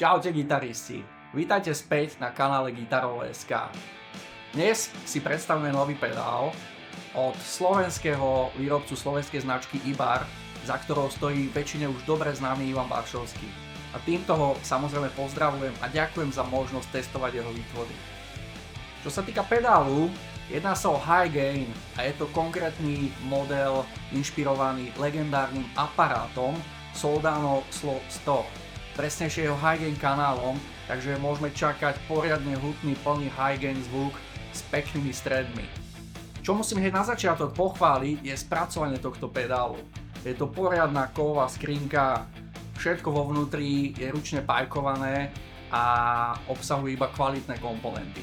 Čaute gitaristi, vítajte späť na kanále Gitarovo.sk. Dnes si predstavíme nový pedál od slovenského výrobcu slovenskej značky IBAR, za ktorou stojí väčšine už dobre známy Ivan Baršovský. A týmto ho samozrejme pozdravujem a ďakujem za možnosť testovať jeho výtvory. Čo sa týka pedálu, jedná sa o high gain a je to konkrétny model inšpirovaný legendárnym aparátom Soldano Slow 100. Presnejšie jeho high gain kanálom, takže môžeme čakať poriadne hutný plný high gain zvuk s peknými stredmi. Čo musím hneď na začiatok pochváliť je spracovanie tohto pedálu. Je to poriadna kovová skrinka, všetko vo vnútri je ručne pajkované a obsahuje iba kvalitné komponenty.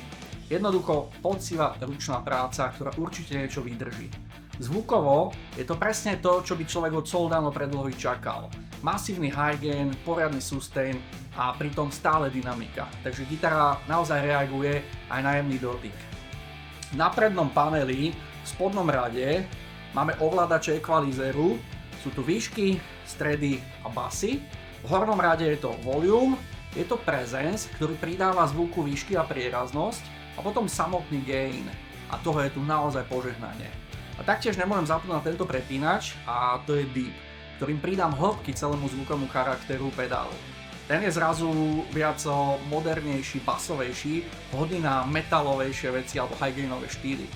Jednoducho poctivá ručná práca, ktorá určite niečo vydrží. Zvukovo je to presne to, čo by človek od Soldano predlohy čakal. Masívny high gain, poriadny sustain a pritom stále dynamika. Takže gitara naozaj reaguje aj na jemný dotyk. Na prednom paneli v spodnom rade máme ovládače equalizeru, sú tu výšky, stredy a basy. V hornom rade je to volume, je to presence, ktorý pridáva zvuku výšky a prieraznosť a potom samotný gain. A toho je tu naozaj požehnanie. A taktiež nemôžem zapnúť na tento prepínač a to je deep, ktorým pridám hĺbky celému zvukovému charakteru pedálu. Ten je zrazu viac modernejší, basovejší, vhodný na metalovejšie veci alebo high gainové štýly.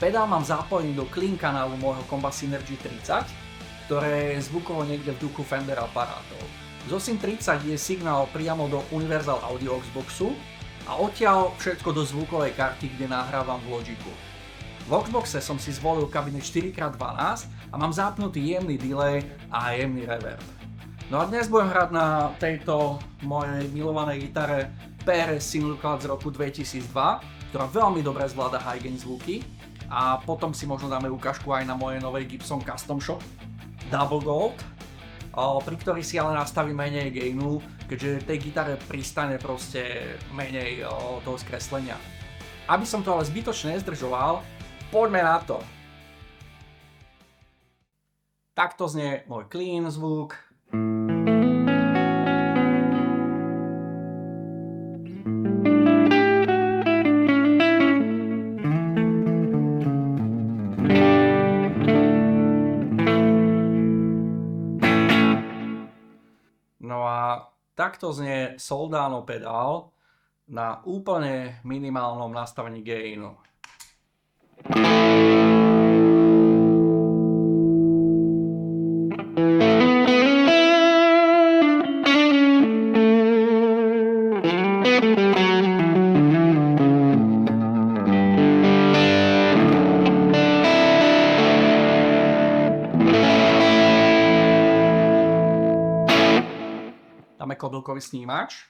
Pedál mám zapojený do clean kanálu môjho Combat Synergy 30, ktoré je zvukovo niekde v duchu Fender aparátov. Zo SYN 30 je signál priamo do Universal Audio Boxu a odtiaľ všetko do zvukovej karty, kde nahrávam v Logicu. V Voxboxe som si zvolil kabinet 4x12 a mám zapnutý jemný delay a jemný reverb. No a dnes budem hrať na tejto mojej milovanej gitare PRS Synclass z roku 2002, ktorá veľmi dobre zvláda high gain zvuky, a potom si možno dáme ukážku aj na mojej novej Gibson Custom Shop Double Gold, pri ktorých si ale nastavím menej gainu, keďže tej gitare pristane proste menej toho skreslenia. Aby som to ale zbytočne nezdržoval, poďme na to. Takto znie môj clean zvuk. No a takto znie Soldano pedál na úplne minimálnom nastavení gainu. Dáme kodlkový snímač.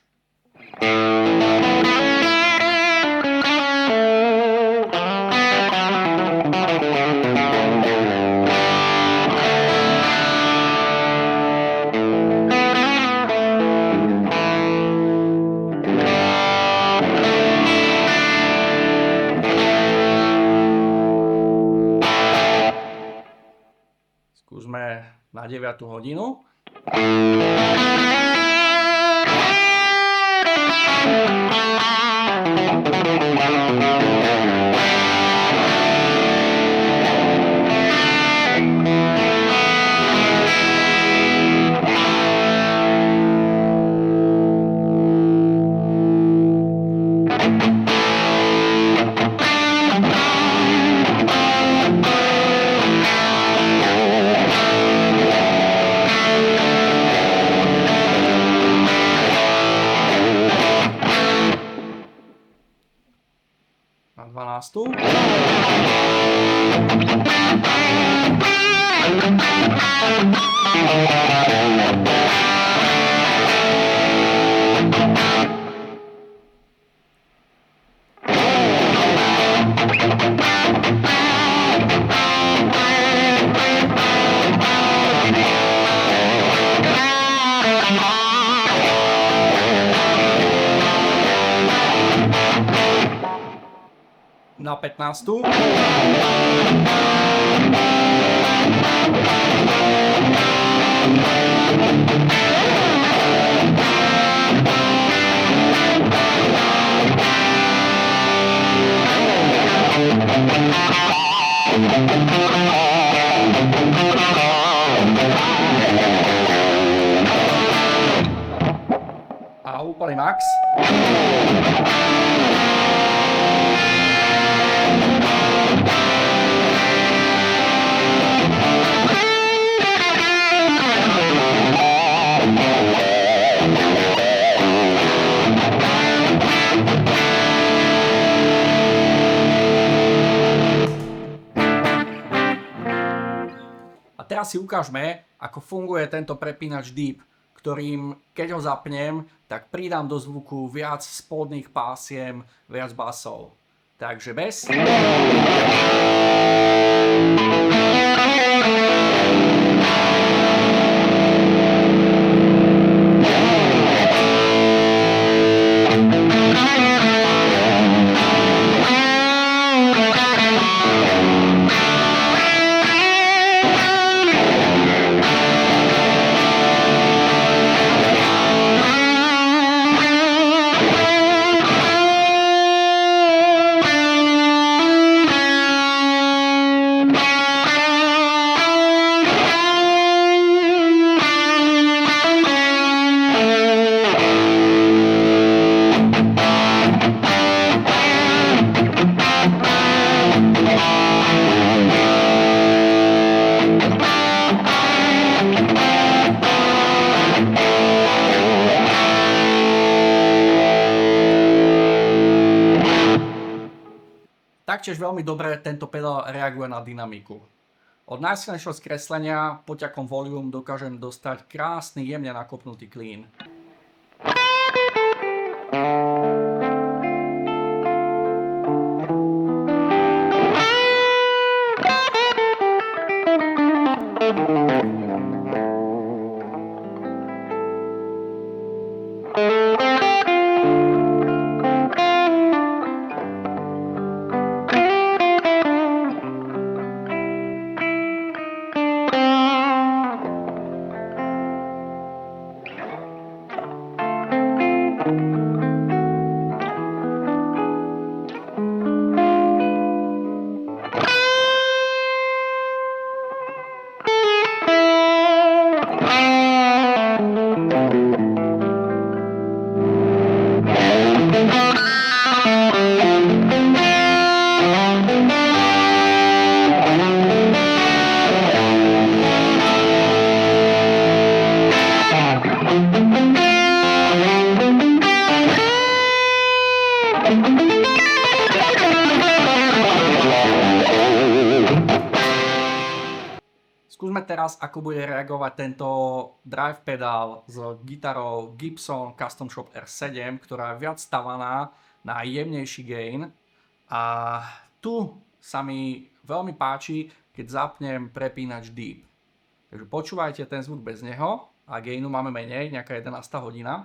Skúsme na 9. hodinu. Na 12. Na 15. úplný max. A teraz si ukážme, ako funguje tento prepínač Deep, ktorým, keď ho zapnem, tak pridám do zvuku viac spodných pásiem, viac basov. Takže bez. Taktiež veľmi dobre tento pedál reaguje na dynamiku. Od najsilnejšieho skreslenia poťakom volume dokážem dostať krásny, jemne nakopnutý clean. Skúsme teraz, ako bude reagovať tento drive pedál s gitarou Gibson Custom Shop R7, ktorá je viac stavaná na jemnejší gain. A tu sa mi veľmi páči, keď zapnem prepínač Deep. Takže počúvajte ten zvuk bez neho a gainu máme menej, nejaká 11. hodina.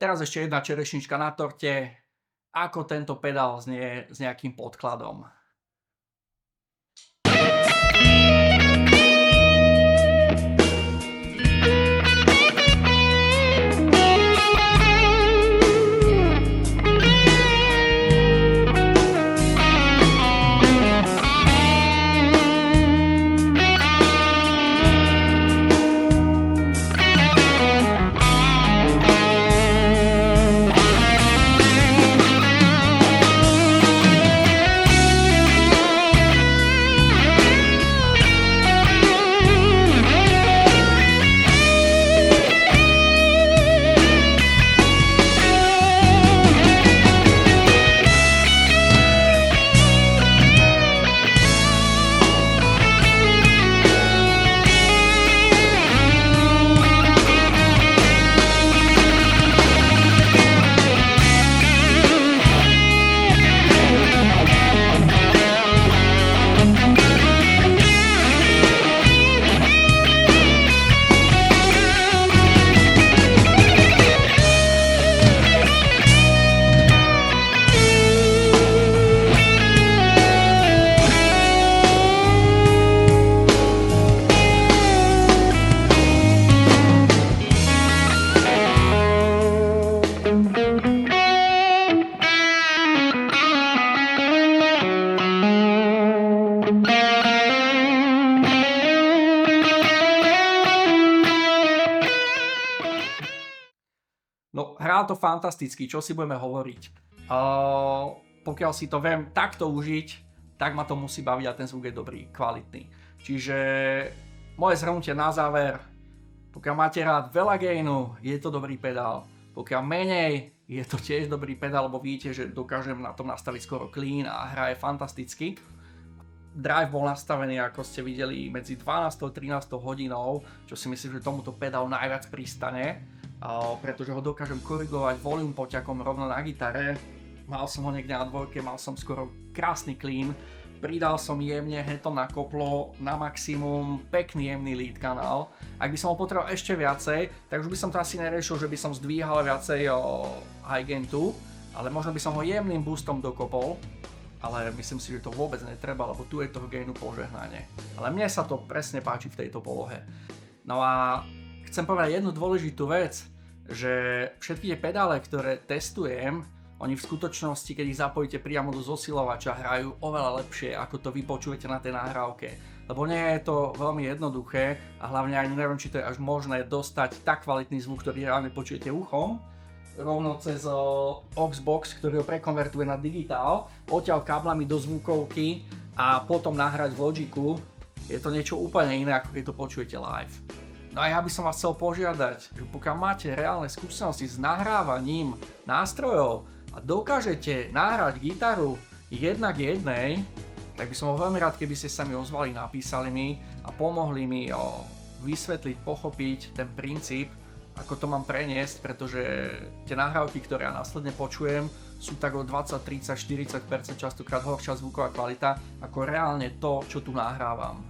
Teraz ešte jedna čerešnička na torte, ako tento pedál znie s nejakým podkladom. hrá to fantasticky, čo si budeme hovoriť. Pokiaľ si to viem takto užiť, tak ma to musí baviť a ten zvuk je dobrý, kvalitný. Čiže moje zhrnutie na záver, pokiaľ máte rád veľa gainu, je to dobrý pedál. Pokiaľ menej, je to tiež dobrý pedál, lebo vidíte, že dokážem na tom nastaviť skoro clean a hra je fantasticky. Drive bol nastavený, ako ste videli, medzi 12 a 13 hodinou, čo si myslím, že tomuto pedálu najviac pristane, pretože ho dokážem korigovať volume poťakom rovno na gitare. Mal som ho niekde na dvojke, mal som skoro krásny clean, pridal som jemne hetom na koplo na maximum, pekný jemný lead kanál. Ak by som ho potreboval ešte viacej, tak už by som to asi neriešil, že by som zdvíhal viacej high gain tu, ale možno by som ho jemným boostom dokopol, ale myslím si, že to vôbec netreba, lebo tu je toho gainu požehnanie. Ale mne sa to presne páči v tejto polohe. No a chcem povedať jednu dôležitú vec, že všetky tie pedále, ktoré testujem, oni v skutočnosti, keď ich zapojíte priamo do zosilovača, hrajú oveľa lepšie, ako to vy počujete na tej nahrávke. Lebo nie je to veľmi jednoduché a hlavne ani neviem, či to je až možné dostať tak kvalitný zvuk, ktorý reálne počujete uchom, rovno cez Auxbox, ktorý ho prekonvertuje na digitál, odtiaľ káblami do zvukovky a potom nahrať v Logiku. Je to niečo úplne iné, ako keď to počujete live. No a ja by som vás chcel požiadať, že pokiaľ máte reálne skúsenosti s nahrávaním nástrojov a dokážete nahrať gitaru jedna k jednej, tak by som bol veľmi rád, keby ste sa mi ozvali, napísali mi a pomohli mi vysvetliť, pochopiť ten princíp, ako to mám preniesť, pretože tie nahrávky, ktoré ja následne počujem, sú tak o 20, 30, 40% častokrát horšia zvuková kvalita ako reálne to, čo tu nahrávam.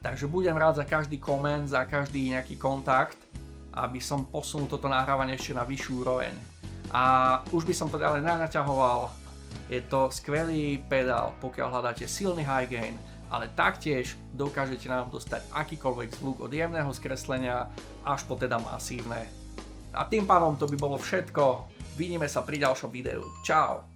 Takže budem rád za každý koment, za každý nejaký kontakt, aby som posunul toto nahrávanie ešte na vyššiu úroveň. A už by som to ďalej nenaťahoval. Je to skvelý pedál, pokiaľ hľadáte silný high gain, ale taktiež dokážete nám dostať akýkoľvek zvuk od jemného skreslenia až po teda masívne. A tým pádom to by bolo všetko. Vidíme sa pri ďalšom videu. Čau!